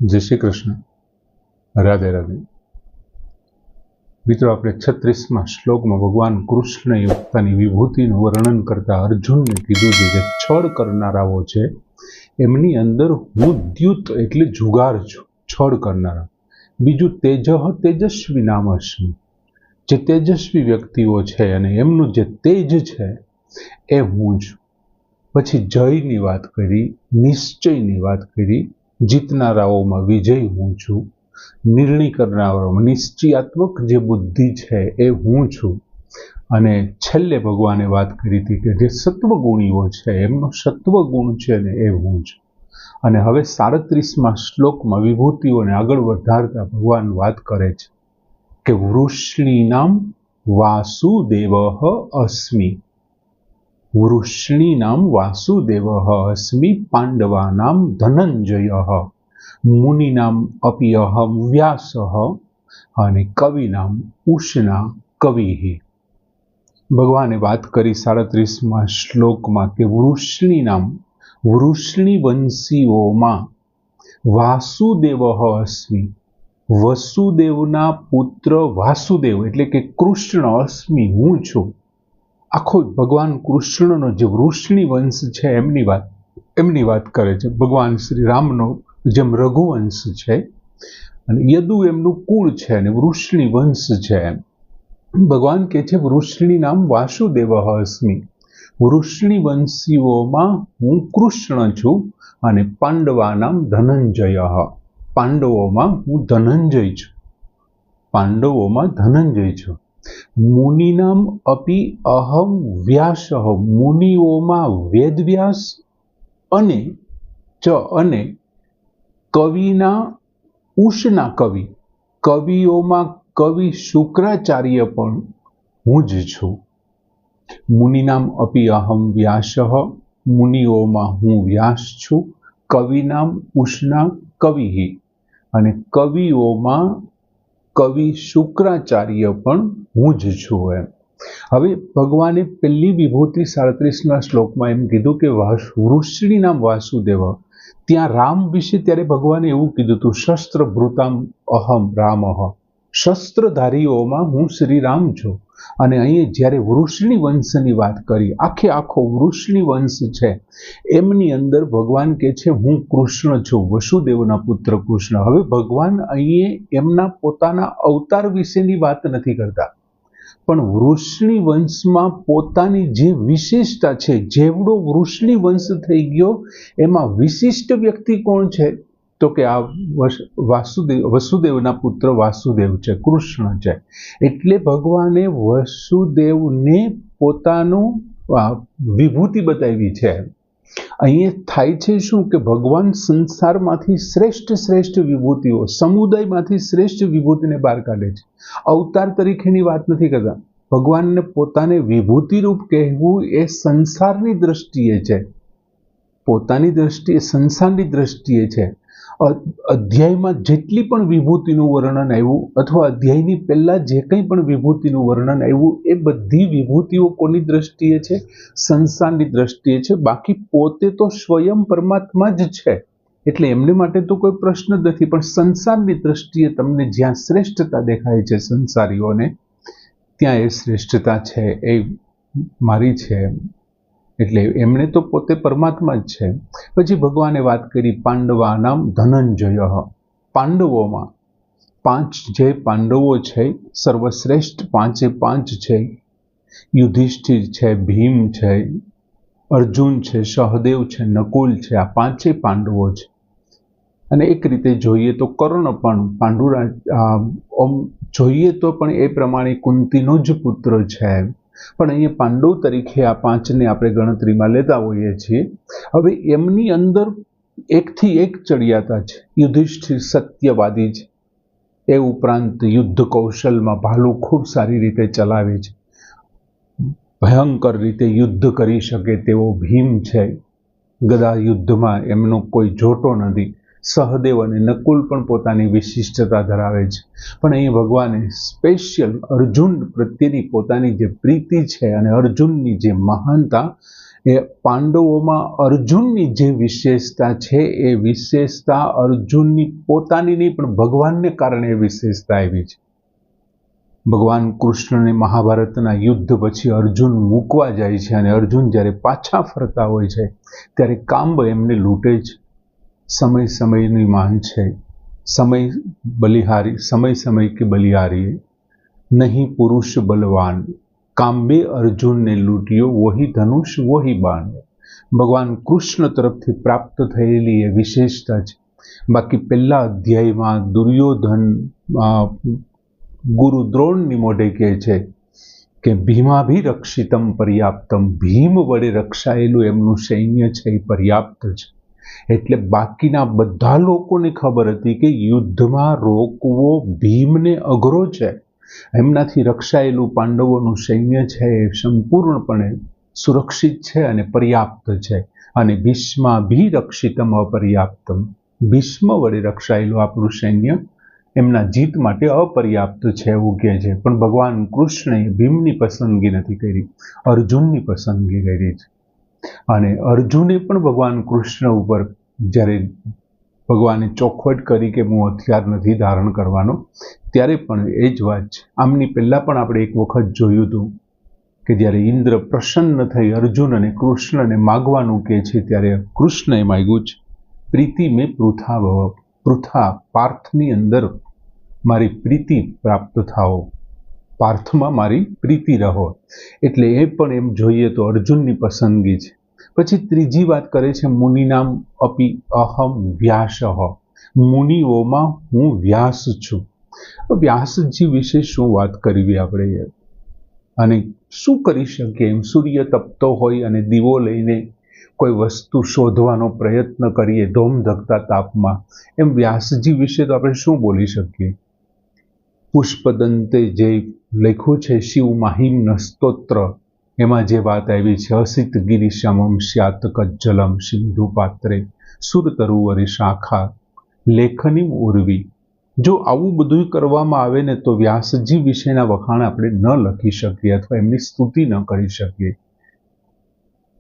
जय श्री कृष्ण। राधे राधे। मित्रों, આપણે 36માં શ્લોકમાં ભગવાન કૃષ્ણએ પોતાની વિભૂતિનું વર્ણન કરતા અર્જુનને કીધું છે કે છળ કરનારાઓ છે એમની અંદર હું દ્યુત એટલે જુગાર છું, છળ કરનારા. બીજું તેજઃ તેજસ્વી નામ અસ્મિ, જે તેજસ્વી વ્યક્તિઓ છે અને એમનું જે તેજ છે એ હું છું. પછી જયની વાત કરી, નિશ્ચયની વાત કરી, જીતનારાઓમાં વિજય હું છું, નિર્ણય કરનારાઓમાં નિશ્ચયાત્મક જે બુદ્ધિ છે એ હું છું, અને છેલ્લે ભગવાને વાત કરી હતી કે જે સત્વગુણીઓ છે એમનો સત્વગુણ છે ને એ હું છું. અને હવે 37માં શ્લોકમાં વિભૂતિઓને આગળ વધારતા ભગવાન વાત કરે છે કે વૃષ્ણીનામ વાસુદેવઃ અસ્મિ, વૃષ્ણીનામ વાસુદેવઃ અસ્મિ, પાંડવાનામ ધનંજયઃ, મુનિનામ અપી અહમ વ્યાસઃ, અને કવિનામ ઉષ્ણા કવિઃ. ભગવાને વાત કરી 37માં શ્લોકમાં કે વૃષ્ણીનામ, વૃષ્ણી વંશીઓમાં વાસુદેવઃ અસ્મિ, વસુદેવના પુત્ર વાસુદેવ એટલે કે કૃષ્ણ અસ્મિ હું છું. આખો ભગવાન કૃષ્ણનો જે વૃષ્ણી વંશ છે એમની વાત કરે છે. ભગવાન શ્રી રામનો જેમ રઘુવંશ છે અને યદુ એમનું કુળ છે અને વૃષ્ણી વંશ છે, એમ ભગવાન કહે છે વૃષ્ણી નામ વાસુદેવ અસ્મિ, વૃષ્ણી વંશીઓમાં હું કૃષ્ણ છું, અને પાંડવા નામ ધનંજય, પાંડવોમાં હું ધનંજય છું, પાંડવોમાં ધનંજય છું. મુનિનામ અપી અહમ વ્યાસ, મુનિઓમાં વેદવ્યાસ અને કવિના ઉષ્ણા કવિ, કવિઓમાં કવિ શુક્રાચાર્ય પણ હું જ છું. મુનિનામ અપી અહમ વ્યાસ, મુનિઓમાં હું વ્યાસ છું, કવિનામ ઉષ્ણા કવિ, અને કવિઓમાં કવિ શુક્રાચાર્ય પણ હું જ છું. એમ હવે ભગવાને પહેલી વિભૂતિ 37ના શ્લોકમાં એમ કીધું કે વૃષ્ણી નામ વાસુદેવ. ત્યાં રામ વિશે ત્યારે ભગવાને એવું કીધું હતું શસ્ત્ર ભૃતામ અહમ રામઃ, શસ્ત્રધારીઓમાં હું શ્રી રામ છું. અને અહીં જ્યારે વૃષ્ણી વંશની વાત કરી, આખો વૃષ્ણી વંશ છે એમની અંદર ભગવાન કહે છે હું કૃષ્ણ છું, વસુદેવના પુત્ર કૃષ્ણ. હવે ભગવાન અહીં એમના પોતાના અવતાર વિશેની વાત નથી કરતા, પણ વૃષ્ણી વંશમાં પોતાની જે વિશેષતા છે, જેવડો વૃષ્ણી વંશ થઈ ગયો એમાં વિશિષ્ટ વ્યક્તિ કોણ છે તો કે આ વસુદેવના પુત્ર વાસુદેવ છે, કૃષ્ણ છે. એટલે ભગવાને વસુદેવને પોતાનું વિભૂતિ બતાવી છે. અહીંયા થાય છે શું કે ભગવાન સંસારમાંથી શ્રેષ્ઠ વિભૂતિઓ, સમુદાયમાંથી શ્રેષ્ઠ વિભૂતિને બહાર કાઢે છે. અવતાર તરીકેની વાત નથી કરતા. ભગવાનને પોતાને વિભૂતિ રૂપ કહેવું એ સંસારની દ્રષ્ટિએ છે, પોતાની દ્રષ્ટિએ સંસારની દ્રષ્ટિએ છે. અધ્યાયમાં જેટલી પણ વિભૂતિનું વર્ણન આવ્યું અથવા અધ્યાયની પહેલા જે કંઈ પણ વિભૂતિનું વર્ણન આવ્યું એ બધી વિભૂતિઓ કોની દ્રષ્ટિએ છે? સંસારની દ્રષ્ટિએ છે. બાકી પોતે તો સ્વયં પરમાત્મા જ છે, એટલે એમને માટે તો કોઈ પ્રશ્ન જ નથી. પણ સંસારની દ્રષ્ટિએ તમને જ્યાં શ્રેષ્ઠતા દેખાય છે સંસારીઓને, ત્યાં એ શ્રેષ્ઠતા છે એ મારી છે, એટલે એમણે તો પોતે પરમાત્મા જ છે. પછી ભગવાને વાત કરી પાંડવા નામ ધનંજય, પાંડવોમાં 5 જે પાંડવો છે સર્વશ્રેષ્ઠ 5 છે. યુધિષ્ઠિર છે, ભીમ છે, અર્જુન છે, સહદેવ છે, નકુલ છે, આ 5 પાંડવો છે. અને એક રીતે જોઈએ તો કર્ણ પણ જોઈએ તો પણ એ પ્રમાણે કુંતીનો જ પુત્ર છે. પણ અહીંયા પાંડવ તરીકે આ 5ને આપણે ગણતરીમાં લેતા હોઈએ છીએ. હવે એમની અંદર એકથી એક ચડિયાતા છે. યુધિષ્ઠિર સત્યવાદી છે, એ ઉપરાંત યુદ્ધ કૌશલમાં ભાલું ખૂબ સારી રીતે ચલાવે છે, ભયંકર રીતે યુદ્ધ કરી શકે તેવો ભીમ છે, ગદા યુદ્ધમાં એમનો કોઈ જોટો નથી. સહદેવ અને નકુલ પણ પોતાની વિશિષ્ટતા ધરાવે છે. પણ અહીં ભગવાને સ્પેશિયલ અર્જુન પ્રત્યેની પોતાની જે પ્રીતિ છે અને અર્જુનની જે મહાનતા એ પાંડવોમાં અર્જુનની જે વિશેષતા છે એ વિશેષતા અર્જુનની પોતાની નહીં પણ ભગવાનને કારણે એ વિશેષતા આવી છે. ભગવાન કૃષ્ણને મહાભારતના યુદ્ધ પછી અર્જુન મૂકવા જાય છે અને અર્જુન જ્યારે પાછા ફરતા હોય છે ત્યારે કાંબ એમને લૂંટે છે. સમય સમયની માંગ છે, સમય સમય કે બલિહારી નહીં પુરુષ બલવાન, કાંબે અર્જુનને લૂંટ્યો વહી ધનુષ વહી બાણ. ભગવાન કૃષ્ણ તરફથી પ્રાપ્ત થયેલી એ વિશેષતા છે. બાકી પહેલા અધ્યાયમાં દુર્યોધન ગુરુ દ્રોણની મોઢે કહે છે કે ભીમાભિરક્ષિતમ પર્યાપ્તમ, ભીમ વડે રક્ષાયેલું એમનું સૈન્ય છે એ પર્યાપ્ત છે. એટલે બાકીના બધા લોકોને ખબર હતી કે યુદ્ધમાં રોકવો ભીમને અઘરો છે, એમનાથી રક્ષાયેલું પાંડવોનું સૈન્ય છે એ સંપૂર્ણપણે સુરક્ષિત છે અને પર્યાપ્ત છે. અને ભીષ્માભિરક્ષિતમ અપર્યાપ્તમ, ભીષ્મ વડે રક્ષાયેલું આપણું સૈન્ય એમના જીત માટે અપર્યાપ્ત છે એવું કહે છે. પણ ભગવાન કૃષ્ણએ ભીમની પસંદગી નથી કરી, અર્જુનની પસંદગી કરી છે. અને અર્જુને પણ ભગવાન કૃષ્ણ ઉપર જ્યારે ભગવાને ચોખવટ કરી કે હું હથિયાર નથી ધારણ કરવાનો, ત્યારે પણ એ જ વાત છે. આમની પહેલાં પણ આપણે એક વખત જોયું હતું કે જ્યારે ઇન્દ્ર પ્રસન્ન થઈ અર્જુન અને કૃષ્ણને માગવાનું કહે છે ત્યારે કૃષ્ણએ માગ્યું છે પ્રીતિ મેં પૃથા ભવ, પૃથા પાર્થની અંદર મારી પ્રીતિ પ્રાપ્ત થાઓ, પાર્થમાં મારી પ્રીતિ રહો. એટલે એ પણ એમ જોઈએ તો અર્જુનની પસંદગી છે. પછી ત્રીજી વાત કરે છે મુનિનામ અપી અહમ વ્યાસઃ, મુનિઓમાં હું વ્યાસ છું. વ્યાસજી વિશે શું વાત કરવી આપણે, અને શું કરી શકીએ? એમ સૂર્ય તપતો હોય અને દીવો લઈને કોઈ વસ્તુ શોધવાનો પ્રયત્ન કરીએ ધોમધકતા તાપમાં, એમ વ્યાસજી વિશે તો આપણે શું બોલી શકીએ? પુષ્પદંતે જે લખ્યું છે શિવ માહિમ્ન સ્તોત્ર, એમાં જે વાત આવી છે અસિત ગિરિશમમ સ્યાત કજ્જલમ સિંધુ પાત્રે સુરતરુવરી શાખા લેખની ઉર્વી. જો આવું બધું કરવામાં આવે ને તો વ્યાસજી વિશેના વખાણ આપણે ન લખી શકીએ અથવા એમની સ્તુતિ ન કરી શકીએ.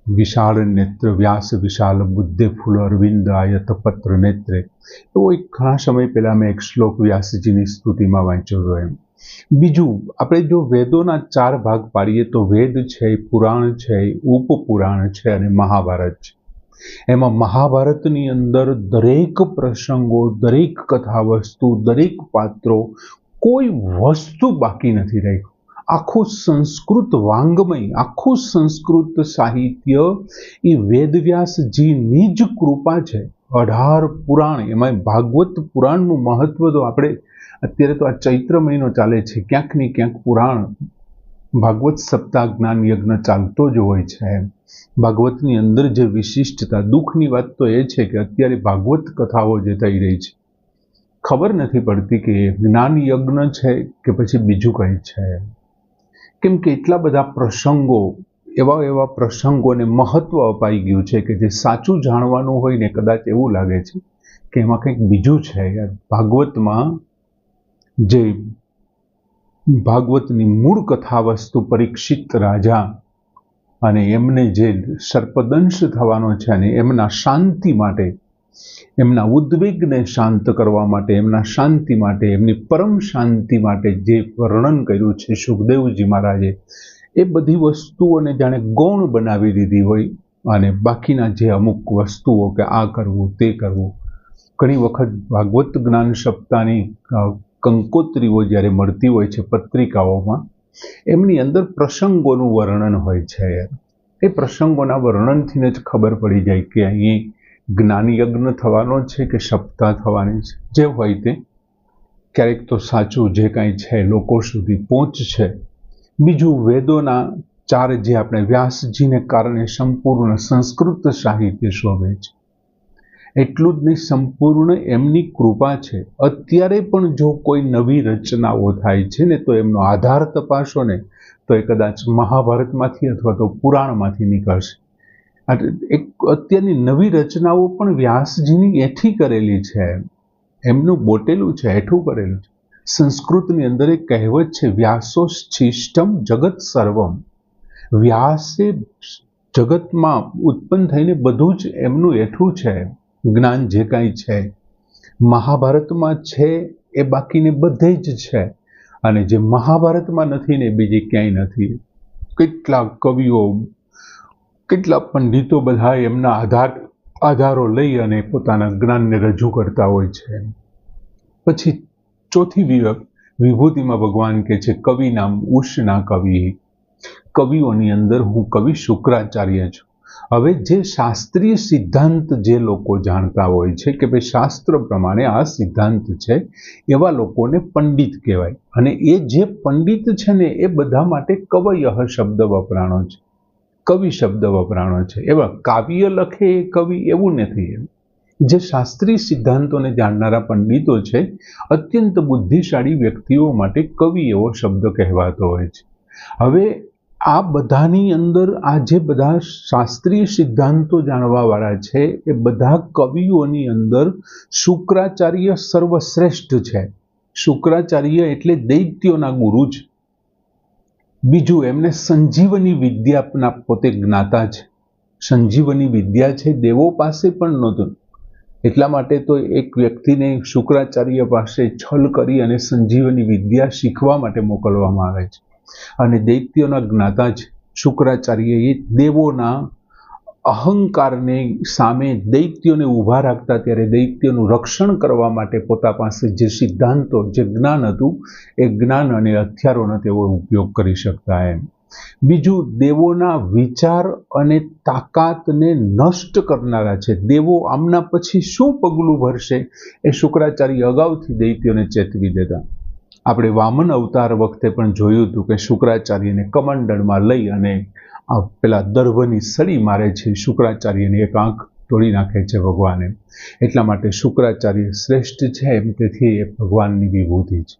વિશાળ નેત્ર વ્યાસ વિશાલ બુદ્ધે ફૂલ અરવિંદ આયત પત્ર નેત્રે, એવો એક ઘણા સમય પહેલા મેં એક શ્લોક વ્યાસજીની સ્તુતિમાં વાંચ્યો હતો. એમ બીજું, આપણે જો વેદોના 4 ભાગ પાડીએ તો વેદ છે, પુરાણ છે, ઉપપુરાણ છે અને મહાભારત છે. એમાં મહાભારતની અંદર દરેક પ્રસંગો, દરેક કથા વસ્તુ, દરેક પાત્રો, કોઈ વસ્તુ બાકી નથી રાખ્યું. આખું સંસ્કૃત વાંગ્મય, આખું સંસ્કૃત સાહિત્ય એ વેદવ્યાસજીની જ કૃપા છે. 18 પુરાણ, એમાં ભાગવત પુરાણનું મહત્વ તો આપણે અત્યારે તો આ ચૈત્ર મહિનો ચાલે છે, ક્યાંક ને ક્યાંક પુરાણ ભાગવત સપ્તાહ જ્ઞાન યજ્ઞ ચાલતો જ હોય છે. ભાગવતની અંદર જે વિશિષ્ટતા, દુઃખની વાત તો એ છે કે અત્યારે ભાગવત કથાઓ જે થઈ રહી છે ખબર નથી પડતી કે જ્ઞાન યજ્ઞ છે કે પછી બીજું કંઈ છે. કેમ કે એટલા બધા પ્રસંગો, એવા પ્રસંગોને મહત્વ અપાઈ ગયું છે કે જે સાચું જાણવાનું હોય ને કદાચ એવું લાગે છે કે એમાં કંઈક બીજું છે. ભાગવતમાં જે ભાગવતની મૂળ કથા વસ્તુ પરીક્ષિત રાજા અને એમને જે સર્પદંશ થવાનો છે અને એમના શાંતિ માટે, એમના ઉદ્વેગને શાંત કરવા માટે, એમના શાંતિ માટે, એમની પરમ શાંતિ માટે જે વર્ણન કર્યું છે સુખદેવજી મહારાજે, એ બધી વસ્તુઓને જાણે ગૌણ બનાવી દીધી હોય અને બાકીના જે અમુક વસ્તુઓ કે આ કરવું તે કરવું. ઘણી વખત ભાગવત જ્ઞાન સપ્તાહની કંકોત્રીઓ જ્યારે મળતી હોય છે પત્રિકાઓમાં, એમની અંદર પ્રસંગોનું વર્ણન હોય છે. એ પ્રસંગોના વર્ણનથી જ ખબર પડી જાય કે અહીં જ્ઞાન યજ્ઞ થવાનો છે કે સપ્તાહ થવાની છે. જે હોય તે ક્યારેક તો સાચું જે કાંઈ છે લોકો સુધી પહોંચશે. બીજું, વેદોના 4 જે આપણે વ્યાસજીને કારણે સંપૂર્ણ સંસ્કૃત સાહિત્ય શોભે છે, એટલું જ નહીં સંપૂર્ણ એમની કૃપા છે. અત્યારે પણ જો કોઈ નવી રચનાઓ થાય છે ને તો એમનો આધાર તપાસો ને તો એ કદાચ મહાભારતમાંથી અથવા તો પુરાણમાંથી નીકળશે. એક અત્યારની નવી રચનાઓ પણ વ્યાસજીની એઠી કરેલી છે, એમનું બોટેલું છે, એઠું કરેલું છે. સંસ્કૃતની અંદર એક કહેવત છે વ્યાસોચ્છિષ્ટમ જગત સર્વમ, વ્યાસે જગતમાં ઉત્પન્ન થઈને બધું જ એમનું એઠું છે, જ્ઞાન જે કાંઈ છે મહાભારતમાં છે એ બાકીને બધે જ છે, અને જે મહાભારતમાં નથી ને બીજે ક્યાંય નથી. કેટલા કવિઓ, કેટલા પંડિતો બધા એમના આધારો લઈ અને પોતાના જ્ઞાનને રજૂ કરતા હોય છે. પછી ચોથી વિભૂતિમાં ભગવાન કહે છે કવિ નામ ઉષ્ણા કવિ. કવિઓની અંદર હું કવિ શુક્રાચાર્ય છું. હવે જે શાસ્ત્રીય સિદ્ધાંત જે લોકો જાણતા હોય છે કે ભાઈ શાસ્ત્ર પ્રમાણે આ સિદ્ધાંત છે, એવા લોકોને પંડિત કહેવાય. અને એ જે પંડિત છે ને એ બધા માટે કવયઃ શબ્દ વપરાણો છે, કવિ શબ્દ વપરાણો છે. એવા કાવ્ય લખે એ કવિ એવું નથી. જે શાસ્ત્રીય સિદ્ધાંતોને જાણનારા પંડિતો છે, અત્યંત બુદ્ધિશાળી વ્યક્તિઓ માટે કવિ એવો શબ્દ કહેવાતો હોય છે. હવે આ બધાની અંદર આ જે બધા શાસ્ત્રીય સિદ્ધાંતો જાણવાવાળા છે એ બધા કવિઓની અંદર શુક્રાચાર્ય સર્વશ્રેષ્ઠ છે. શુક્રાચાર્ય એટલે દૈત્યોના ગુરુ છે. બીજું, એમને સંજીવની વિદ્યાના પોતે જ્ઞાતા છે. સંજીવની વિદ્યા છે દેવો પાસે પણ નહોતું, એટલા માટે તો એક વ્યક્તિને શુક્રાચાર્ય પાસે છલ કરી અને સંજીવની વિદ્યા શીખવા માટે મોકલવામાં આવે છે. અને દૈત્યોના જ્ઞાતા જ શુક્રાચાર્ય એ દેવોના અહંકારને સામે દૈત્યોને ઊભા રાખતા ત્યારે દૈત્યોનું રક્ષણ કરવા માટે પોતા પાસે જે સિદ્ધાંતો, જે જ્ઞાન હતું એ જ્ઞાન અને હથિયારોનો તેઓ ઉપયોગ કરી શકતા એમ. બીજું, દેવોના વિચાર અને તાકાતને નષ્ટ કરનારા છે. દેવો આમના પછી શું પગલું ભરશે એ શુક્રાચાર્ય અગાઉથી દૈત્યોને ચેતવી દેતા. આપણે વામન અવતાર વખતે પણ જોયું હતું કે શુક્રાચાર્યને કમંડળમાં લઈ અને પેલા દર્ભની સળી મારે છે, શુક્રાચાર્યની એક આંખ તોડી નાખે છે ભગવાને. એટલા માટે શુક્રાચાર્ય શ્રેષ્ઠ છે એમ, તેથી એ ભગવાનની વિભૂતિ છે.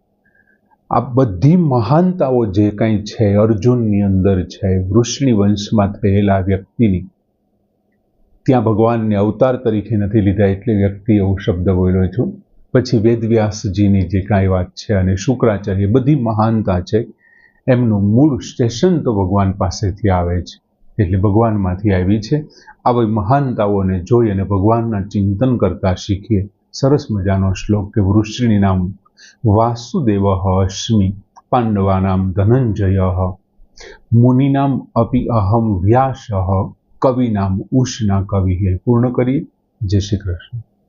આ બધી મહાનતાઓ જે કંઈ છે અર્જુનની અંદર છે, વૃષ્ણિ વંશમાં થયેલા વ્યક્તિની, ત્યાં ભગવાનને અવતાર તરીકે નથી લીધા એટલે વ્યક્તિ એવો શબ્દ બોલ્યો છું. પછી વેદવ્યાસજીની જે કાંઈ વાત છે અને શુક્રાચાર્ય, બધી મહાનતા છે એમનું મૂળ સ્ટેશન તો ભગવાન પાસેથી આવે છે, એટલે ભગવાનમાંથી આવી છે. આવી મહાનતાઓને જોઈ અને ભગવાનના ચિંતન કરતા શીખીએ. સરસ મજાનો શ્લોક કે વૃષ્ણિ નામ વાસુદેવ અસ્મિ, પાંડવાનામ ધનંજય, મુનિનામ અપી અહમ વ્યાસ, કવિનામ ઉષ્ણા કવિ. પૂર્ણ કરીએ. જય શ્રી કૃષ્ણ.